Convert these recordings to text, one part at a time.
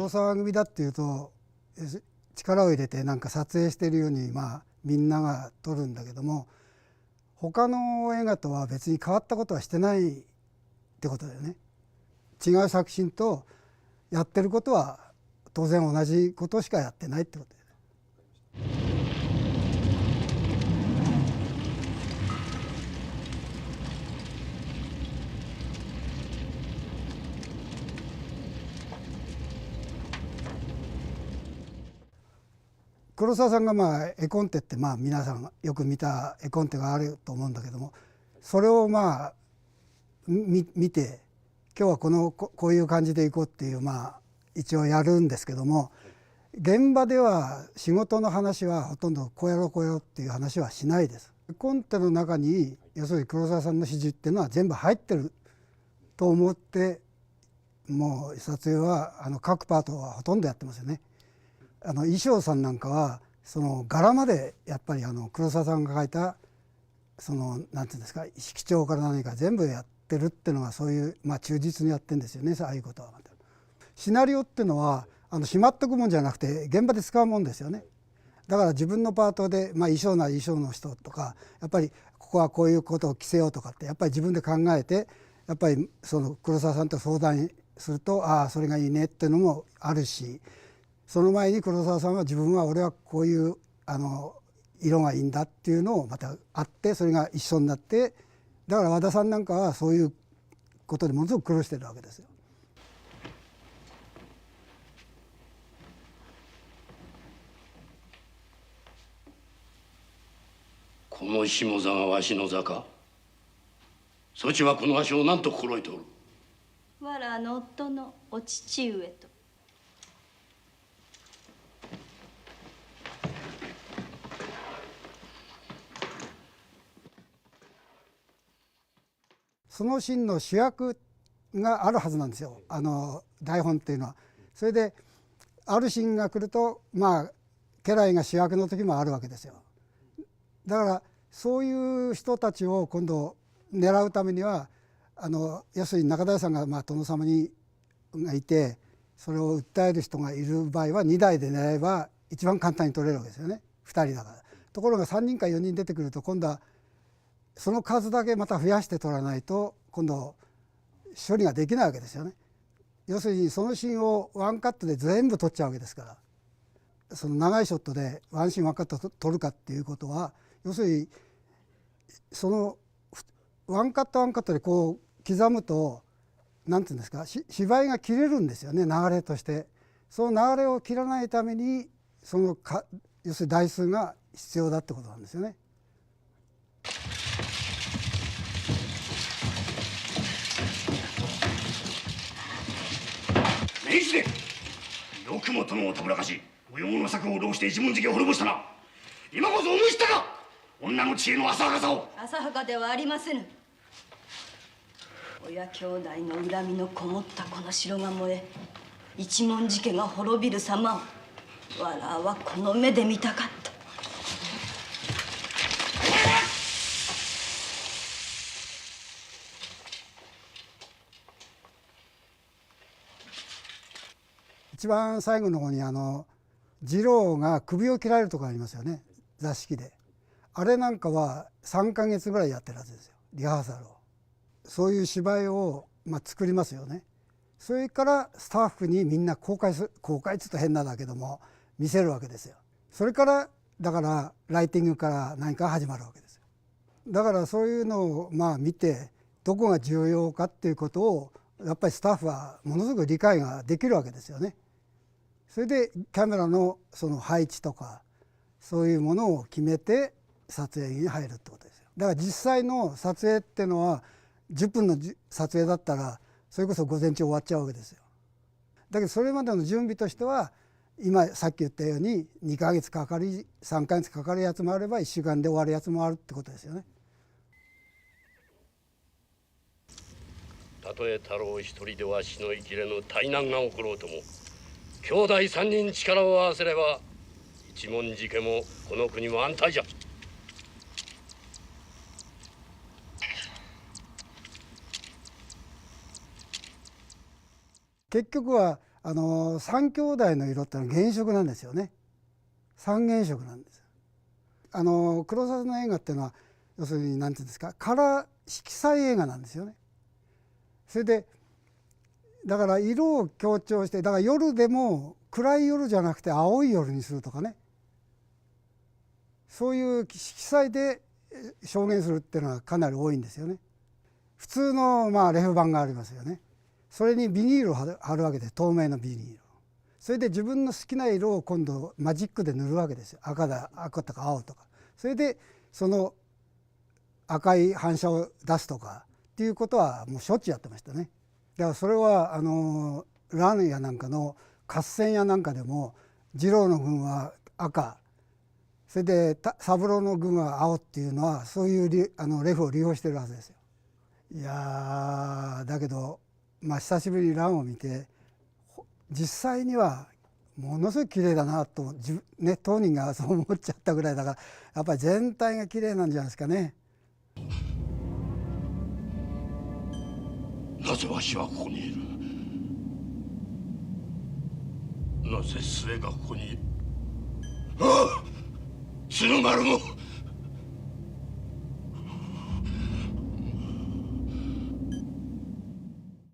黒沢組だっていうと力を入れてなんか撮影しているようにみんなが撮るんだけども、他の映画とは別に変わったことはしてないってことだよね。違う作品とやってることは当然同じことしかやってないってことだよね。黒沢さんが絵コンテって皆さんよく見た絵コンテがあると思うんだけども、それを見て今日はこういう感じでいこうっていう一応やるんですけども、現場では仕事の話はほとんどこうやろうこうやろうっていう話はしないです。絵コンテの中に要するに黒沢さんの指示っていうのは全部入ってると思って、もう撮影は各パートはほとんどやってますよね。衣装さんなんかはその柄までやっぱり黒沢さんが描いたなんていうんですか、色調から何か全部やってるっていうのがそういう忠実にやってるんですよね。ああいうことはシナリオっていうのはしまっとくもんじゃなくて現場で使うもんですよね。だから自分のパートで、衣装なら衣装の人とか、やっぱりここはこういうことを着せようとかってやっぱり自分で考えて、やっぱりその黒沢さんと相談すると、ああそれがいいねっていうのもあるし、その前に黒沢さんは俺はこういう色がいいんだっていうのをまたあって、それが一緒になって、だから和田さんなんかはそういうことでものすごく苦労してるわけですよ。この下座がわしの座か。そちはこの足を何と心得ておる。わらの夫のお父上と。そのシーンの主役があるはずなんですよ、台本っていうのは。それであるシーンが来ると家来が主役の時もあるわけですよ。だからそういう人たちを今度狙うためには要するに中台さんが殿様がいて、それを訴える人がいる場合は2台で狙えば一番簡単に取れるわけですよね、2人だから。ところが3人か4人出てくると今度はその数だけまた増やして取らないと今度処理ができないわけですよね。要するにそのシーンをワンカットで全部撮っちゃうわけですから、その長いショットでワンシーンワンカット撮るかっていうことは、要するにそのワンカットワンカットでこう刻むと何て言うんですか、芝居が切れるんですよね、流れとして。その流れを切らないために要するに台数が必要だってことなんですよね。明治でよくも殿をたぶらかし無用の策を浪して一文字家を滅ぼしたな。今こそ思い知ったか、女の知恵の浅はかさを。浅はかではありませぬ。親兄弟の恨みのこもったこの城が燃え、一文字家が滅びる様をわらはこの目で見たかった。一番最後の方に次郎が首を切られるところありますよね、座敷で。あれなんかは3ヶ月ぐらいやってるはずですよ、リハーサルを。そういう芝居を作りますよね。それからスタッフにみんな公開っつうと変なんだけども見せるわけですよ。それからだからライティングから何か始まるわけですよ。だからそういうのを見て、どこが重要かっていうことをやっぱりスタッフはものすごく理解ができるわけですよね。それでキャメラのその配置とかそういうものを決めて撮影に入るってことですよ。だから実際の撮影っていうのは10分の撮影だったらそれこそ午前中終わっちゃうわけですよ。だけどそれまでの準備としては今さっき言ったように2ヶ月かかり3ヶ月かかるやつもあれば1週間で終わるやつもあるってことですよね。たとえ太郎一人ではしのいきれぬ大難が起ころうとも、兄弟3人力を合わせれば一文字家もこの国も安泰じゃ。結局は三兄弟の色ってのは原色なんですよね。三原色なんです。黒澤の映画っていうのは要するに何て言うんですか、カラー色彩映画なんですよね。それでだから色を強調して、だから夜でも暗い夜じゃなくて青い夜にするとかね、そういう色彩で表現するっていうのはかなり多いんですよね。普通のレフ板がありますよね。それにビニールを貼るわけです。透明のビニールを。それで自分の好きな色を今度マジックで塗るわけですよ。赤とか青とか。それでその赤い反射を出すとかっていうことはもうしょっちゅうやってましたね。だからそれはラーメン屋なんかの合戦屋なんかでも二郎の軍は赤、それで三郎の軍は青っていうのはそういうレフを利用してるはずですよ。いやだけど久しぶりに乱を見て実際にはものすごい綺麗だなと、当人がそう思っちゃったぐらいだから、やっぱり全体が綺麗なんじゃないですかね。なぜわしはここにいる？なぜ末がここにいる？ああ、鶴丸も。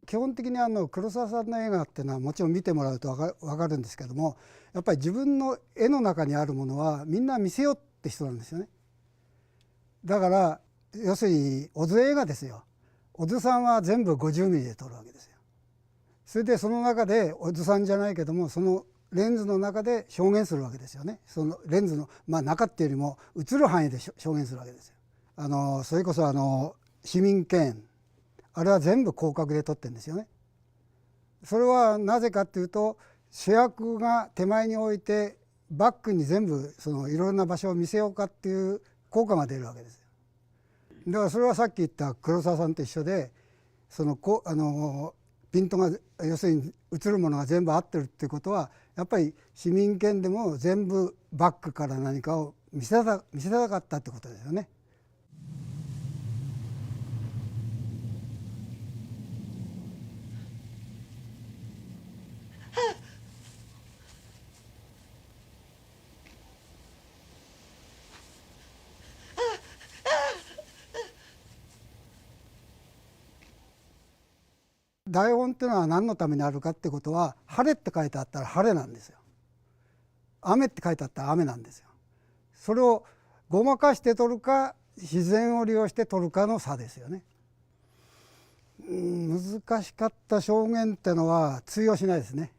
基本的に黒澤さんの映画っていうのはもちろん見てもらうと分かるんですけども、やっぱり自分の絵の中にあるものはみんな見せようって人なんですよね。だから要するに小津映画ですよ。小津さんは全部50ミリで撮るわけですよ。それでその中で小津さんじゃないけどもそのレンズの中で表現するわけですよね。そのレンズの、中っていうよりも映る範囲で表現するわけですよ。それこそ市民権、あれは全部広角で撮ってるんですよね。それはなぜかっていうと、主役が手前に置いてバックに全部いろんな場所を見せようかっていう効果が出るわけですよ。だからそれはさっき言った黒澤さんと一緒で、ピントが要するに映るものが全部合ってるっていうことは、やっぱり市民権でも全部バックから何かを見せたかったってことですよね。台本っていうのは何のためにあるかってことは、晴れって書いてあったら晴れなんですよ。雨って書いてあったら雨なんですよ。それをごまかして撮るか自然を利用して撮るかの差ですよね。難しかった証言ってのは通用しないですね。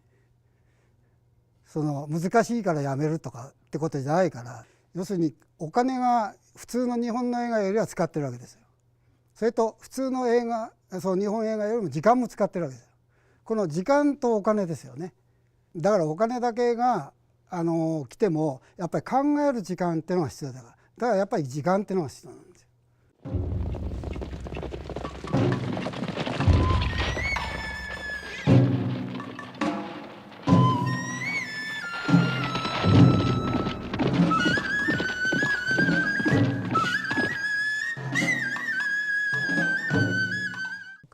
難しいからやめるとかってことじゃないから、要するにお金が普通の日本の映画よりは使ってるわけですよ。それと普通の映画、日本映画よりも時間も使ってるわけですよ。この時間とお金ですよね。だからお金だけが来てもやっぱり考える時間っていうのが必要だから、だからやっぱり時間っていうのが必要なんですよ。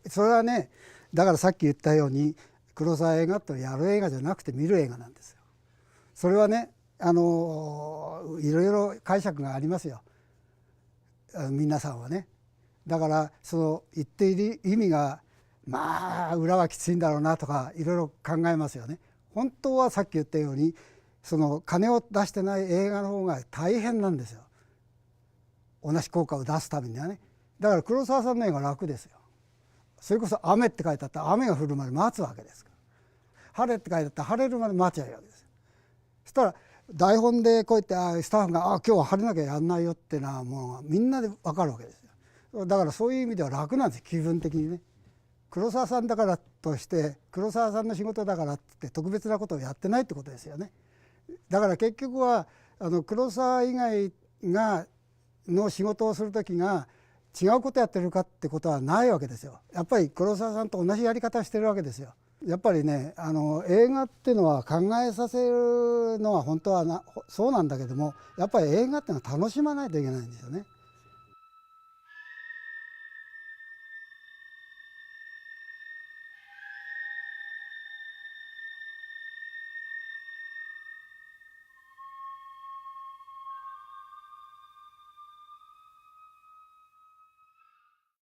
それはね、だからさっき言ったように黒澤映画ってやる映画じゃなくて見る映画なんですよ。それはね、いろいろ解釈がありますよ、皆さんはね。だから言っている意味が裏はきついんだろうなとかいろいろ考えますよね。本当はさっき言ったように金を出してない映画の方が大変なんですよ、同じ効果を出すためにはね。だから黒澤さんの映画は楽ですよ。それこそ雨って書いてあったら雨が降るまで待つわけですから、晴れって書いてあったら晴れるまで待ちゃいいわけですよ。そしたら台本でこうやってスタッフが今日は晴れなきゃやんないよってのはもうみんなで分かるわけですよ。だからそういう意味では楽なんです、気分的にね。黒澤さんだからとして黒澤さんの仕事だからって特別なことをやってないってことですよね。だから結局は黒澤以外の仕事をする時が違うことやってるかってことはないわけですよ。やっぱり黒澤さんと同じやり方をしてるわけですよ。やっぱりね、映画っていうのは考えさせるのは本当はそうなんだけども、やっぱり映画っていうのは楽しまないといけないんですよね。